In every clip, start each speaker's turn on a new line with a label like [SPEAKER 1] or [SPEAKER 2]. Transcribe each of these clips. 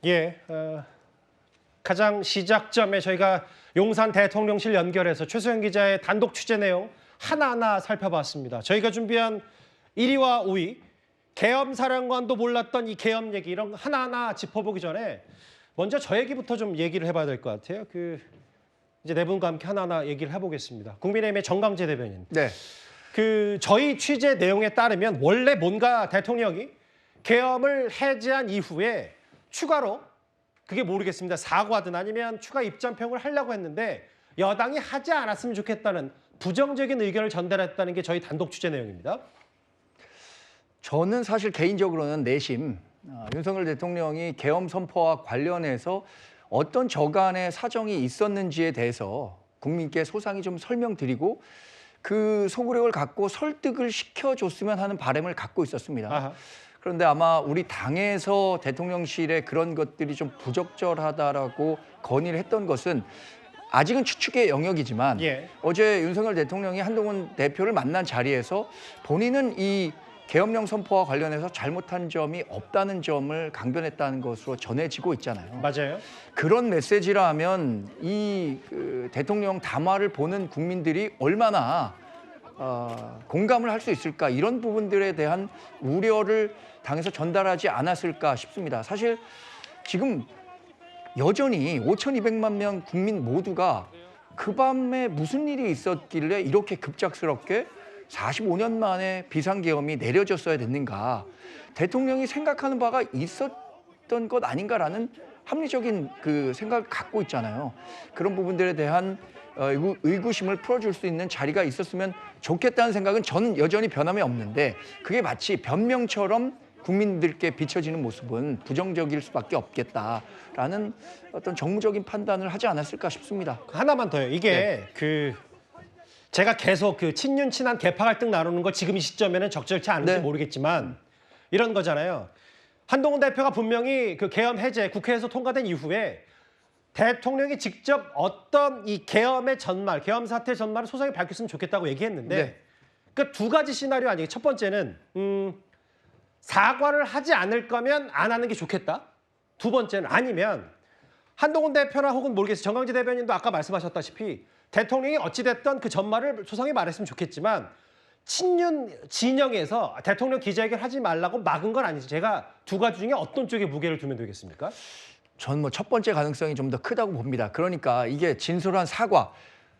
[SPEAKER 1] 예, 가장 시작점에 저희가 용산 대통령실 연결해서 최소영 기자의 단독 취재 내용 하나하나 살펴봤습니다. 저희가 준비한 1위와 5위, 계엄사령관도 몰랐던 이 계엄 얘기 이런 거 하나하나 짚어보기 전에 먼저 저 얘기부터 좀 얘기를 해봐야 될 것 같아요. 이제 네 분과 함께 하나하나 얘기를 해보겠습니다. 국민의힘의 정강재 대변인.
[SPEAKER 2] 네.
[SPEAKER 1] 저희 취재 내용에 따르면 원래 뭔가 대통령이 계엄을 해제한 이후에 추가로 그게 모르겠습니다. 사과든 아니면 추가 입장표명을 하려고 했는데 여당이 하지 않았으면 좋겠다는 부정적인 의견을 전달했다는 게 저희 단독 취재 내용입니다.
[SPEAKER 2] 저는 사실 개인적으로는 내심 윤석열 대통령이 계엄 선포와 관련해서 어떤 저간의 사정이 있었는지에 대해서 국민께 소상히 좀 설명드리고 그 소구력을 갖고 설득을 시켜줬으면 하는 바람을 갖고 있었습니다.
[SPEAKER 1] 아하.
[SPEAKER 2] 그런데 아마 우리 당에서 대통령실에 그런 것들이 좀 부적절하다라고 건의를 했던 것은 아직은 추측의 영역이지만
[SPEAKER 1] 예.
[SPEAKER 2] 어제 윤석열 대통령이 한동훈 대표를 만난 자리에서 본인은 이 계엄령 선포와 관련해서 잘못한 점이 없다는 점을 강변했다는 것으로 전해지고 있잖아요.
[SPEAKER 1] 맞아요.
[SPEAKER 2] 그런 메시지라면 이 대통령 담화를 보는 국민들이 얼마나 공감을 할 수 있을까, 이런 부분들에 대한 우려를 당에서 전달하지 않았을까 싶습니다. 사실 지금 여전히 5,200만 명 국민 모두가 그 밤에 무슨 일이 있었길래 이렇게 급작스럽게 45년 만에 비상계엄이 내려졌어야 됐는가, 대통령이 생각하는 바가 있었던 것 아닌가라는 합리적인 그 생각을 갖고 있잖아요. 그런 부분들에 대한 의구심을 풀어줄 수 있는 자리가 있었으면 좋겠다는 생각은 저는 여전히 변함이 없는데, 그게 마치 변명처럼 국민들께 비춰지는 모습은 부정적일 수밖에 없겠다라는 어떤 정무적인 판단을 하지 않았을까 싶습니다.
[SPEAKER 1] 하나만 더요. 이게 제가 계속 친윤 친한 계파 갈등 나누는 거 지금 이 시점에는 적절치 않은지 모르겠지만 이런 거잖아요. 한동훈 대표가 분명히 그 계엄 해제 국회에서 통과된 이후에 대통령이 직접 어떤 이 계엄의 전말, 계엄 사태 전말을 소상히 밝혔으면 좋겠다고 얘기했는데 그 두 가지 시나리오 아니에요. 첫 번째는 사과를 하지 않을 거면 안 하는 게 좋겠다. 두 번째는 아니면 한동훈 대표나 혹은 모르겠어요. 정강재 대변인도 아까 말씀하셨다시피 대통령이 어찌됐든 그 전말을 소상히 말했으면 좋겠지만 친윤 진영에서 대통령 기자회견 하지 말라고 막은 건 아니죠. 제가 두 가지 중에 어떤 쪽에 무게를 두면 되겠습니까?
[SPEAKER 2] 저는 첫 번째 가능성이 좀 더 크다고 봅니다. 그러니까 이게 진솔한 사과.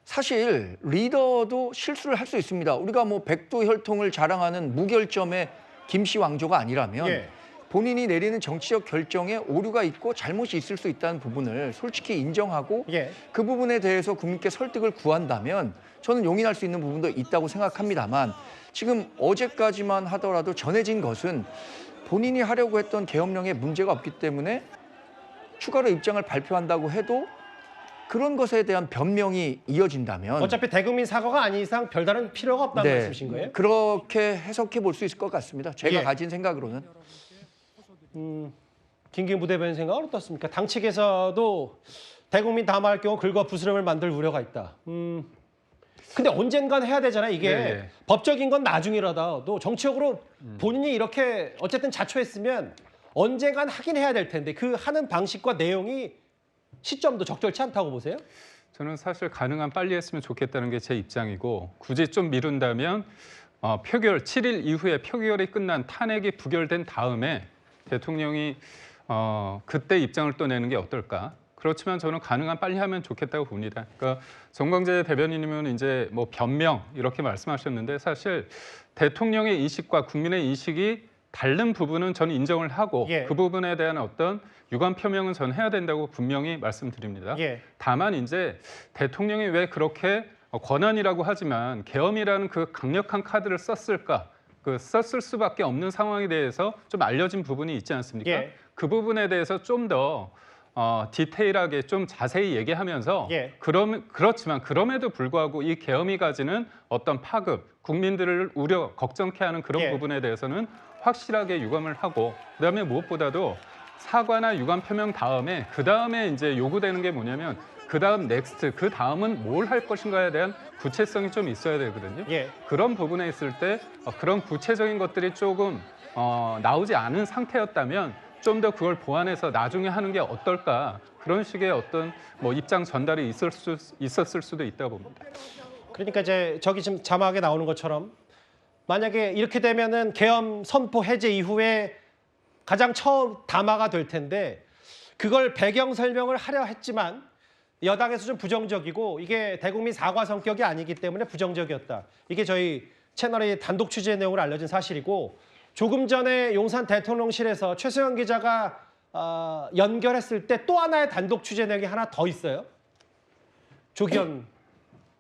[SPEAKER 2] 사실 리더도 실수를 할 수 있습니다. 우리가 백두혈통을 자랑하는 무결점의 김씨 왕조가 아니라면 본인이 내리는 정치적 결정에 오류가 있고 잘못이 있을 수 있다는 부분을 솔직히 인정하고 그 부분에 대해서 국민께 설득을 구한다면 저는 용인할 수 있는 부분도 있다고 생각합니다만, 지금 어제까지만 하더라도 전해진 것은 본인이 하려고 했던 계엄령에 문제가 없기 때문에 추가로 입장을 발표한다고 해도 그런 것에 대한 변명이 이어진다면
[SPEAKER 1] 어차피 대국민 사과가 아닌 이상 별다른 필요가 없다는 말씀이신 거예요?
[SPEAKER 2] 그렇게 해석해 볼 수 있을 것 같습니다. 제가 가진 생각으로는.
[SPEAKER 1] 김기현 부대변인 생각은 어떻습니까? 당 측에서도 대국민 담화할 경우 긁어 부스럼을 만들 우려가 있다. 근데 언젠간 해야 되잖아요. 이게 법적인 건 나중이라도 정치적으로 본인이 이렇게 어쨌든 자초했으면 언젠간 하긴 해야 될 텐데 그 하는 방식과 내용이 시점도 적절치 않다고 보세요?
[SPEAKER 3] 저는 사실 가능한 빨리 했으면 좋겠다는 게 제 입장이고, 굳이 좀 미룬다면 표결 7일 이후에 표결이 끝난 탄핵이 부결된 다음에 대통령이 그때 입장을 또 내는 게 어떨까? 그렇지만 저는 가능한 빨리 하면 좋겠다고 봅니다. 그러니까 정광재 대변인님은 이제 변명 이렇게 말씀하셨는데, 사실 대통령의 인식과 국민의 인식이 다른 부분은 저는 인정을 하고 그 부분에 대한 어떤 유감 표명은 저는 해야 된다고 분명히 말씀드립니다. 다만 이제 대통령이 왜 그렇게 권한이라고 하지만 계엄이라는 그 강력한 카드를 썼을까? 썼을 수밖에 없는 상황에 대해서 좀 알려진 부분이 있지 않습니까? 그 부분에 대해서 좀 더 디테일하게 좀 자세히 얘기하면서 그렇지만 그럼에도 불구하고 이 계엄이 가지는 어떤 파급, 국민들을 우려, 걱정케 하는 그런 부분에 대해서는 확실하게 유감을 하고, 그다음에 무엇보다도 사과나 유감 표명 다음에 그 다음에 이제 요구되는 게 뭐냐면 그 다음 넥스트, 그 다음은 뭘 할 것인가에 대한 구체성이 좀 있어야 되거든요. 그런 부분에 있을 때 그런 구체적인 것들이 조금 나오지 않은 상태였다면 좀 더 그걸 보완해서 나중에 하는 게 어떨까 그런 식의 어떤 뭐 입장 전달이 있었을 수도 있다고 봅니다.
[SPEAKER 1] 그러니까 이제 저기 지금 자막에 나오는 것처럼 만약에 이렇게 되면은 계엄 선포 해제 이후에 가장 처음 담화가 될 텐데 그걸 배경 설명을 하려 했지만 여당에서 좀 부정적이고 이게 대국민 사과 성격이 아니기 때문에 부정적이었다. 이게 저희 채널의 단독 취재 내용으로 알려진 사실이고 조금 전에 용산 대통령실에서 최수영 기자가 연결했을 때 또 하나의 단독 취재 내용이 하나 더 있어요. 조기현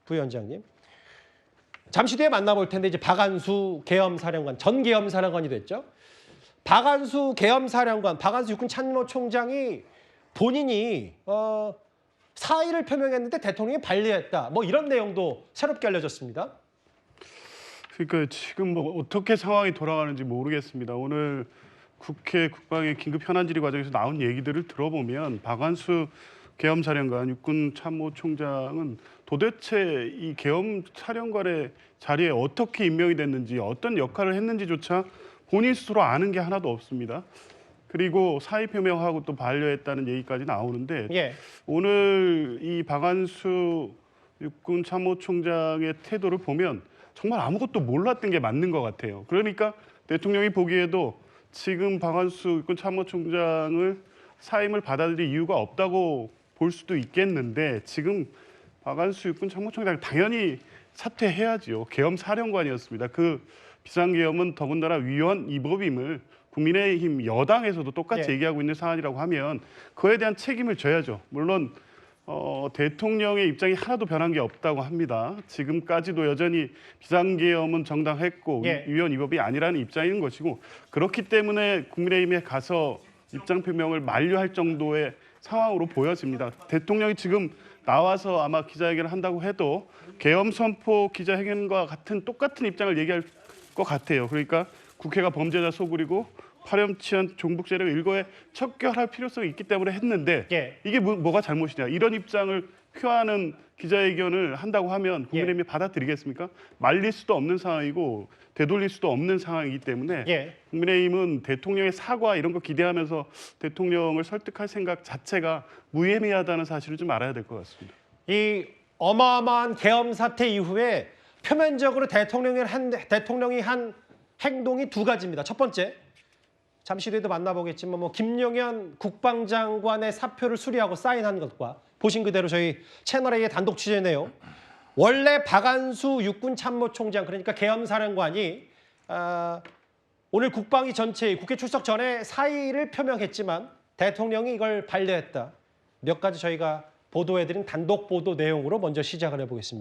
[SPEAKER 1] 부위원장님. 잠시 뒤에 만나볼 텐데 이제 박안수 계엄사령관, 전 계엄사령관이 됐죠. 박안수 계엄사령관, 박안수 육군참모총장이 본인이 사의를 표명했는데 대통령이 반대했다. 뭐 이런 내용도 새롭게 알려졌습니다.
[SPEAKER 4] 그러니까 지금 뭐 어떻게 상황이 돌아가는지 모르겠습니다. 오늘 국회 국방의 긴급 현안 질의 과정에서 나온 얘기들을 들어보면 박안수 계엄사령관 육군참모총장은 도대체 이 계엄사령관의 자리에 어떻게 임명이 됐는지 어떤 역할을 했는지조차 본인 스스로 아는 게 하나도 없습니다. 그리고 사의 표명하고 또 반려했다는 얘기까지 나오는데
[SPEAKER 1] 예.
[SPEAKER 4] 오늘 이 박안수 육군참모총장의 태도를 보면 정말 아무것도 몰랐던 게 맞는 것 같아요. 그러니까 대통령이 보기에도 지금 박안수 육군참모총장을 사임을 받아들일 이유가 없다고 볼 수도 있겠는데 지금 박안수 육군참모총장 당연히 사퇴해야지요. 계엄사령관이었습니다. 그 비상계엄은 더군다나 위헌 위법임을 국민의힘 여당에서도 똑같이
[SPEAKER 1] 예.
[SPEAKER 4] 얘기하고 있는 사안이라고 하면 그에 대한 책임을 져야죠. 물론 대통령의 입장이 하나도 변한 게 없다고 합니다. 지금까지도 여전히 비상계엄은 정당했고
[SPEAKER 1] 예.
[SPEAKER 4] 위헌 위법이 아니라는 입장인 것이고 그렇기 때문에 국민의힘에 가서 입장 표명을 만료할 정도의 상황으로 보여집니다. 대통령이 지금 나와서 아마 기자회견을 한다고 해도 계엄 선포 기자회견과 같은 똑같은 입장을 얘기할 것 같아요. 그러니까 국회가 범죄자 소굴이고 파렴치한 종북 세력 일거에 척결할 필요성이 있기 때문에 했는데
[SPEAKER 1] 예.
[SPEAKER 4] 이게 뭐가 잘못이냐. 이런 입장을 표하는 기자회견을 한다고 하면 국민의힘이 받아들이겠습니까? 말릴 수도 없는 상황이고 되돌릴 수도 없는 상황이기 때문에
[SPEAKER 1] 예.
[SPEAKER 4] 국민의힘은 대통령의 사과 이런 거 기대하면서 대통령을 설득할 생각 자체가 무의미하다는 사실을 좀 알아야 될 것 같습니다.
[SPEAKER 1] 이 어마어마한 계엄 사태 이후에 표면적으로 대통령이 한 행동이 두 가지입니다. 첫 번째, 잠시 뒤에도 만나보겠지만 뭐 김용현 국방장관의 사표를 수리하고 사인한 것과 보신 그대로 저희 채널A의 단독 취재 내용. 원래 박안수 육군참모총장 그러니까 계엄사령관이 오늘 국방위 전체의 국회 출석 전에 사의를 표명했지만 대통령이 이걸 반대했다. 몇 가지 저희가 보도해드린 단독 보도 내용으로 먼저 시작을 해보겠습니다.